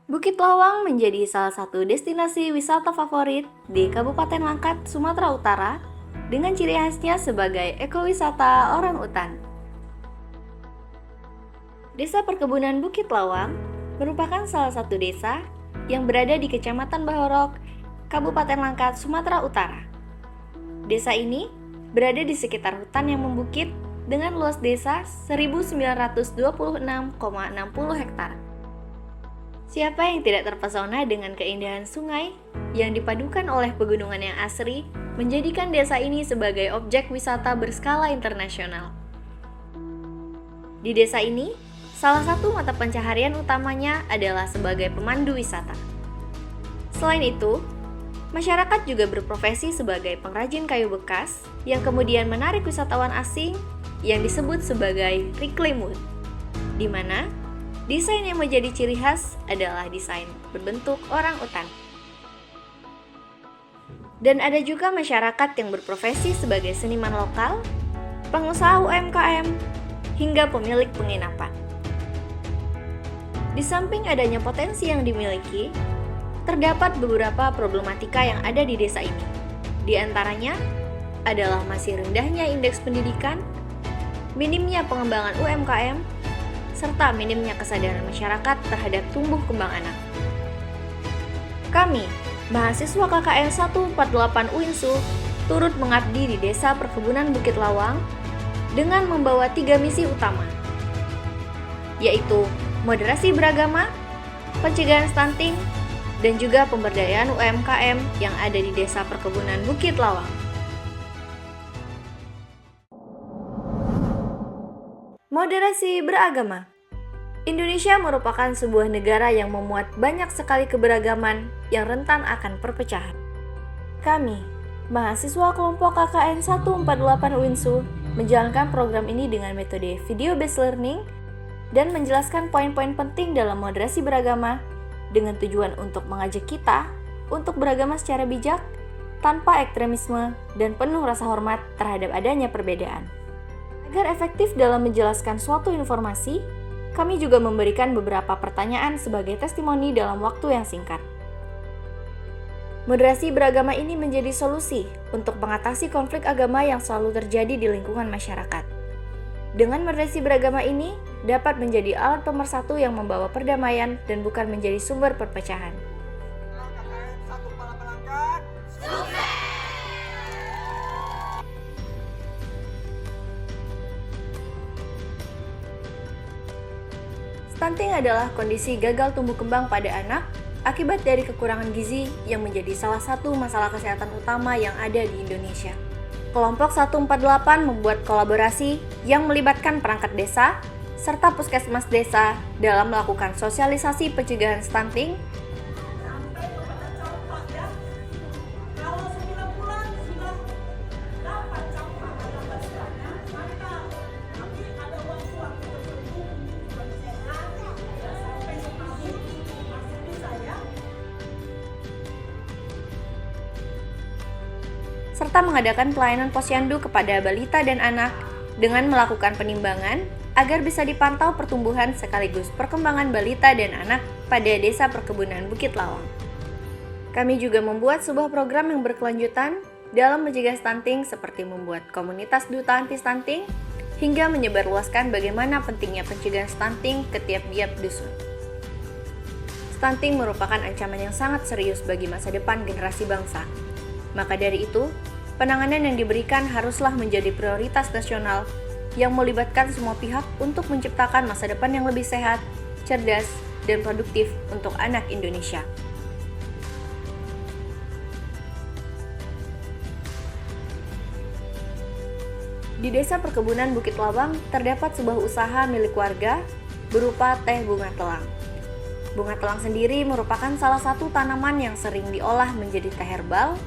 Bukit Lawang menjadi salah satu destinasi wisata favorit di Kabupaten Langkat, Sumatera Utara dengan ciri khasnya sebagai ekowisata orang utan. Desa Perkebunan Bukit Lawang merupakan salah satu desa yang berada di Kecamatan Bahorok, Kabupaten Langkat, Sumatera Utara. Desa ini berada di sekitar hutan yang membukit dengan luas desa 1926,60 hektar. Siapa yang tidak terpesona dengan keindahan sungai yang dipadukan oleh pegunungan yang asri menjadikan desa ini sebagai objek wisata berskala internasional. Di desa ini, salah satu mata pencaharian utamanya adalah sebagai pemandu wisata. Selain itu, masyarakat juga berprofesi sebagai pengrajin kayu bekas yang kemudian menarik wisatawan asing yang disebut sebagai reclaim wood, di mana desain yang menjadi ciri khas adalah desain berbentuk orang utan. Dan ada juga masyarakat yang berprofesi sebagai seniman lokal, pengusaha UMKM, hingga pemilik penginapan. Di samping adanya potensi yang dimiliki, terdapat beberapa problematika yang ada di desa ini. Di antaranya adalah masih rendahnya indeks pendidikan, minimnya pengembangan UMKM, serta minimnya kesadaran masyarakat terhadap tumbuh kembang anak. Kami, mahasiswa KKN 148 UINSU, turut mengabdi di Desa Perkebunan Bukit Lawang dengan membawa 3 misi utama, yaitu moderasi beragama, pencegahan stunting, dan juga pemberdayaan UMKM yang ada di Desa Perkebunan Bukit Lawang. Moderasi beragama. Indonesia merupakan sebuah negara yang memuat banyak sekali keberagaman yang rentan akan perpecahan. Kami, mahasiswa kelompok KKN 148 UINSU, menjalankan program ini dengan metode video based learning dan menjelaskan poin-poin penting dalam moderasi beragama dengan tujuan untuk mengajak kita untuk beragama secara bijak, tanpa ekstremisme dan penuh rasa hormat terhadap adanya perbedaan. Agar efektif dalam menjelaskan suatu informasi, kami juga memberikan beberapa pertanyaan sebagai testimoni dalam waktu yang singkat. Moderasi beragama ini menjadi solusi untuk mengatasi konflik agama yang selalu terjadi di lingkungan masyarakat. Dengan moderasi beragama ini dapat menjadi alat pemersatu yang membawa perdamaian dan bukan menjadi sumber perpecahan. Stunting adalah kondisi gagal tumbuh kembang pada anak akibat dari kekurangan gizi yang menjadi salah satu masalah kesehatan utama yang ada di Indonesia. Kelompok 148 membuat kolaborasi yang melibatkan perangkat desa serta puskesmas desa dalam melakukan sosialisasi pencegahan stunting . Serta mengadakan pelayanan posyandu kepada balita dan anak dengan melakukan penimbangan agar bisa dipantau pertumbuhan sekaligus perkembangan balita dan anak pada Desa Perkebunan Bukit Lawang. Kami juga membuat sebuah program yang berkelanjutan dalam mencegah stunting seperti membuat komunitas duta anti-stunting hingga menyebarluaskan bagaimana pentingnya pencegahan stunting ke tiap-tiap dusun. Stunting merupakan ancaman yang sangat serius bagi masa depan generasi bangsa. Maka dari itu, penanganan yang diberikan haruslah menjadi prioritas nasional yang melibatkan semua pihak untuk menciptakan masa depan yang lebih sehat, cerdas, dan produktif untuk anak Indonesia. Di Desa Perkebunan Bukit Lawang terdapat sebuah usaha milik warga berupa teh bunga telang. Bunga telang sendiri merupakan salah satu tanaman yang sering diolah menjadi teh herbal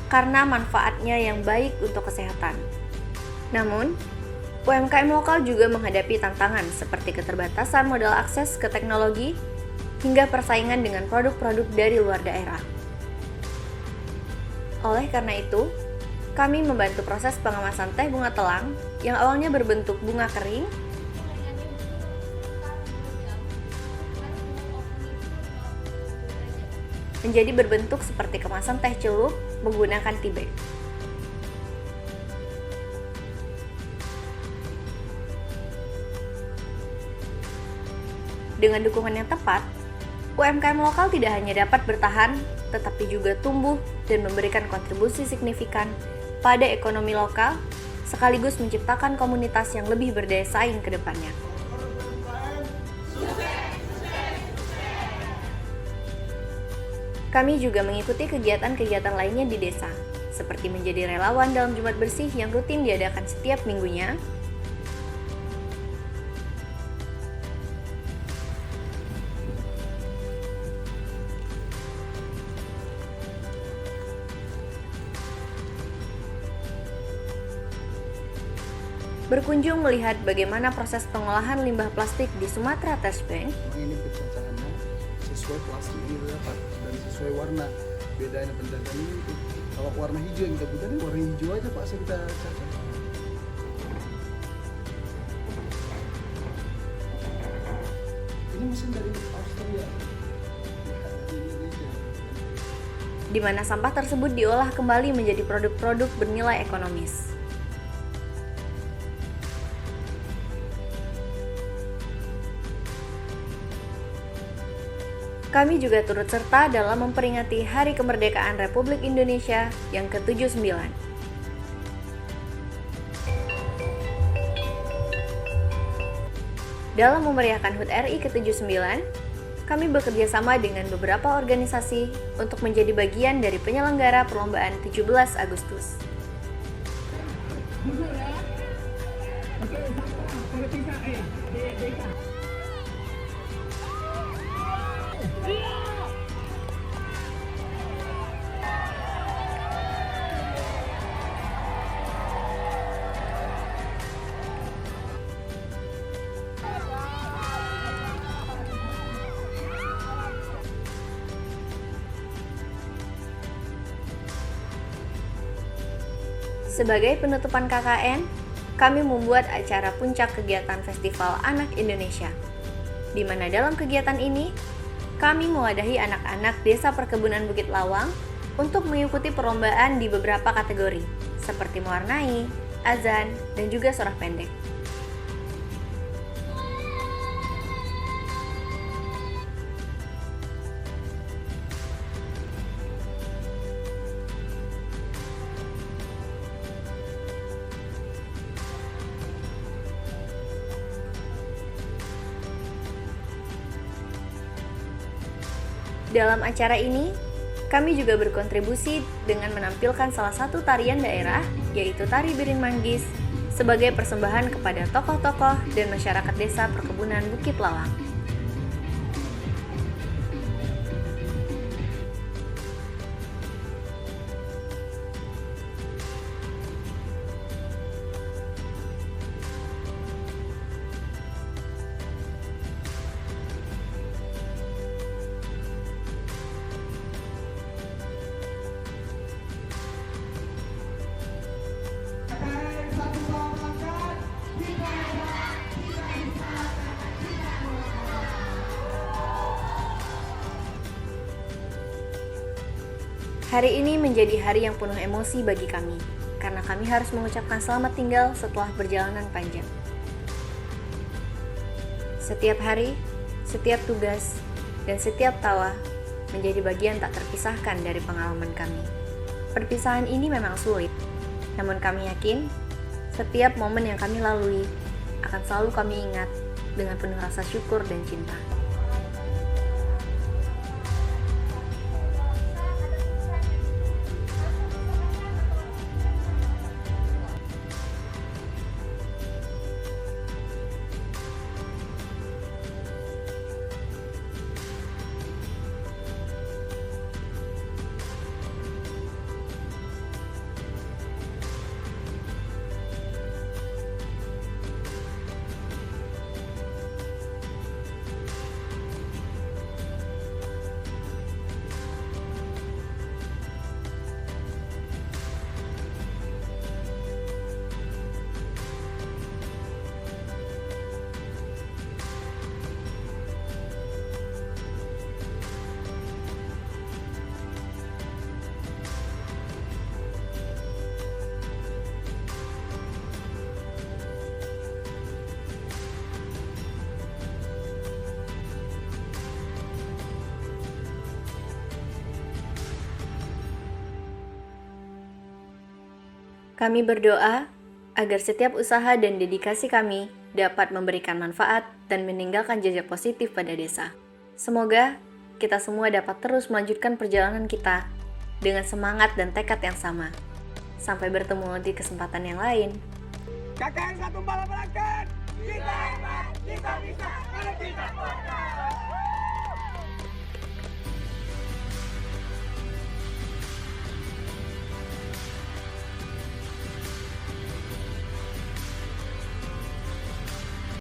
karena manfaatnya yang baik untuk kesehatan. Namun, UMKM lokal juga menghadapi tantangan seperti keterbatasan modal akses ke teknologi hingga persaingan dengan produk-produk dari luar daerah. Oleh karena itu, kami membantu proses pengemasan teh bunga telang yang awalnya berbentuk bunga kering menjadi berbentuk seperti kemasan teh celup menggunakan tea bag. Dengan dukungan yang tepat, UMKM lokal tidak hanya dapat bertahan, tetapi juga tumbuh dan memberikan kontribusi signifikan pada ekonomi lokal, sekaligus menciptakan komunitas yang lebih berdaya saing ke depannya. Kami juga mengikuti kegiatan-kegiatan lainnya di desa, seperti menjadi relawan dalam Jumat Bersih yang rutin diadakan setiap minggunya, berkunjung melihat bagaimana proses pengolahan limbah plastik di Sumatra Test Bank. Ini pencacahannya sesuai plastik ini dapat dan sesuai warna. Bedanya pencacahan ini kalau warna hijau yang kita butuh ini warna hijau aja Pak, kita cacah. Ini mesin dari Australia. Di mana sampah tersebut diolah kembali menjadi produk-produk bernilai ekonomis. Kami juga turut serta dalam memperingati Hari Kemerdekaan Republik Indonesia yang ke-79. Dalam memeriahkan HUT RI ke-79, kami bekerja sama dengan beberapa organisasi untuk menjadi bagian dari penyelenggara perlombaan 17 Agustus. Sebagai penutupan KKN, kami membuat acara puncak kegiatan Festival Anak Indonesia, di mana dalam kegiatan ini, kami mewadahi anak-anak Desa Perkebunan Bukit Lawang untuk mengikuti perlombaan di beberapa kategori, seperti mewarnai, azan, dan juga sorak pendek. Dalam acara ini, kami juga berkontribusi dengan menampilkan salah satu tarian daerah, yaitu Tari Biring Manggis, sebagai persembahan kepada tokoh-tokoh dan masyarakat Desa Perkebunan Bukit Lawang. Hari ini menjadi hari yang penuh emosi bagi kami, karena kami harus mengucapkan selamat tinggal setelah perjalanan panjang. Setiap hari, setiap tugas, dan setiap tawa menjadi bagian tak terpisahkan dari pengalaman kami. Perpisahan ini memang sulit, namun kami yakin setiap momen yang kami lalui akan selalu kami ingat dengan penuh rasa syukur dan cinta. Kami berdoa agar setiap usaha dan dedikasi kami dapat memberikan manfaat dan meninggalkan jejak positif pada desa. Semoga kita semua dapat terus melanjutkan perjalanan kita dengan semangat dan tekad yang sama. Sampai bertemu di kesempatan yang lain. KKN 148, kita hebat, kita bisa, kalau kita kuat.